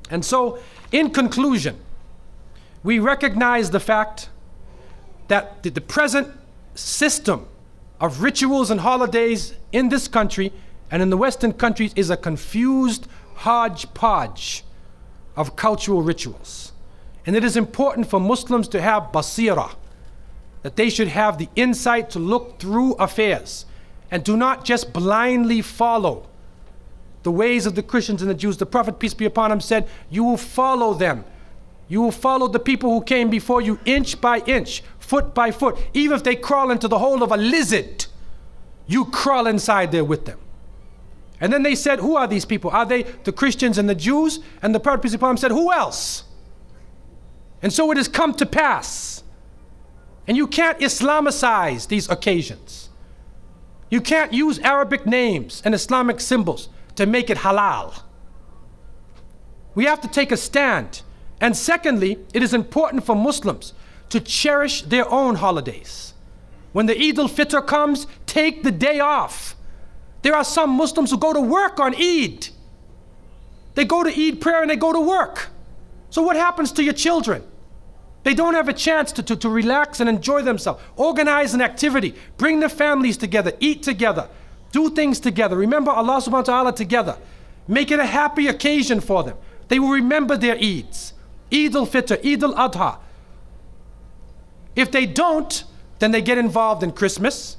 And so, in conclusion, we recognize the fact that the present system of rituals and holidays in this country and in the Western countries is a confused hodgepodge of cultural rituals. And it is important for Muslims to have basira, that they should have the insight to look through affairs and do not just blindly follow the ways of the Christians and the Jews. The Prophet, peace be upon him, said, you will follow them. You will follow the people who came before you inch by inch, foot by foot. Even if they crawl into the hole of a lizard, you crawl inside there with them. And then they said, who are these people? Are they the Christians and the Jews? And the Prophet, peace be upon him, said, who else? And so it has come to pass. And you can't Islamicize these occasions. You can't use Arabic names and Islamic symbols to make it halal. We have to take a stand. And secondly, it is important for Muslims to cherish their own holidays. When the Eid al-Fitr comes, take the day off. There are some Muslims who go to work on Eid. They go to Eid prayer and they go to work. So what happens to your children? They don't have a chance to relax and enjoy themselves. Organize an activity. Bring their families together. Eat together. Do things together. Remember Allah subhanahu wa ta'ala together. Make it a happy occasion for them. They will remember their Eids. Eid al-Fitr, Eid al-Adha. If they don't, then they get involved in Christmas,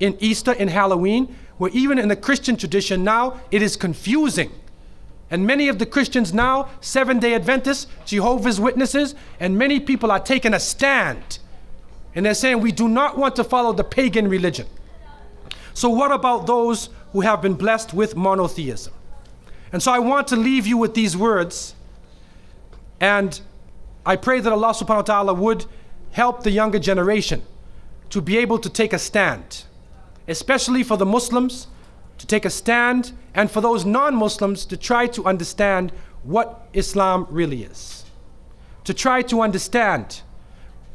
in Easter, in Halloween, where even in the Christian tradition now, it is confusing. And many of the Christians now, Seventh-day Adventists, Jehovah's Witnesses, and many people are taking a stand. And they're saying, we do not want to follow the pagan religion. So what about those who have been blessed with monotheism? And so I want to leave you with these words. And I pray that Allah subhanahu wa ta'ala would help the younger generation to be able to take a stand, especially for the Muslims to take a stand, and for those non-Muslims to try to understand what Islam really is. To try to understand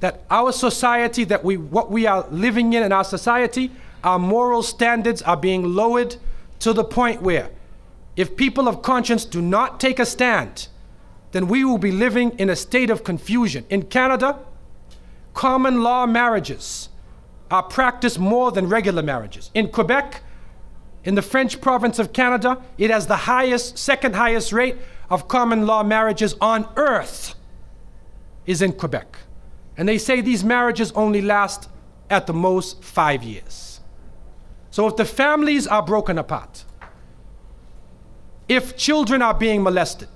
that our society, what we are living in our society, our moral standards are being lowered to the point where if people of conscience do not take a stand, then we will be living in a state of confusion. In Canada, common law marriages are practiced more than regular marriages. In Quebec, in the French province of Canada, it has the highest, second highest rate of common law marriages on earth is in Quebec. And they say these marriages only last at the most 5 years. So if the families are broken apart, if children are being molested,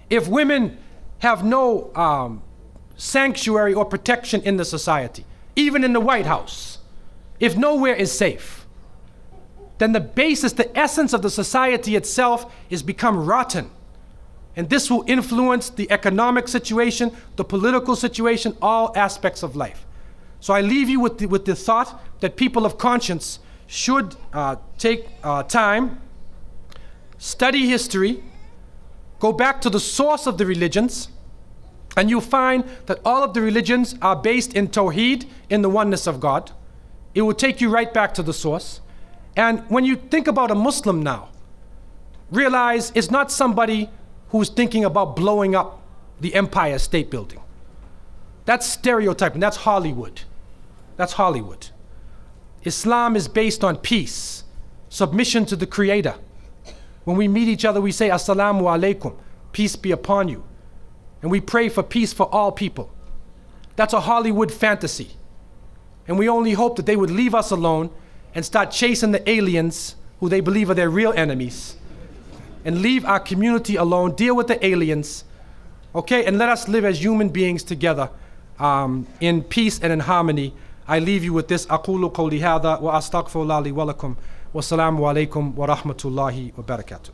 if women have no sanctuary or protection in the society, even in the White House, if nowhere is safe, then the basis, the essence of the society itself is become rotten. And this will influence the economic situation, the political situation, all aspects of life. So I leave you with the thought that people of conscience should take time, study history, go back to the source of the religions, and you'll find that all of the religions are based in Tawheed, in the oneness of God. It will take you right back to the source. And when you think about a Muslim now, realize it's not somebody who's thinking about blowing up the Empire State Building. That's stereotyping, that's Hollywood. That's Hollywood. Islam is based on peace, submission to the Creator. When we meet each other, we say, Assalamu alaikum, peace be upon you. And we pray for peace for all people. That's a Hollywood fantasy. And we only hope that they would leave us alone and start chasing the aliens who they believe are their real enemies, and leave our community alone, deal with the aliens, okay, and let us live as human beings together in peace and in harmony. I leave you with this. أقول قولي هذا وأستغفر الله لي ولكم والسلام عليكم ورحمة الله وبركاته.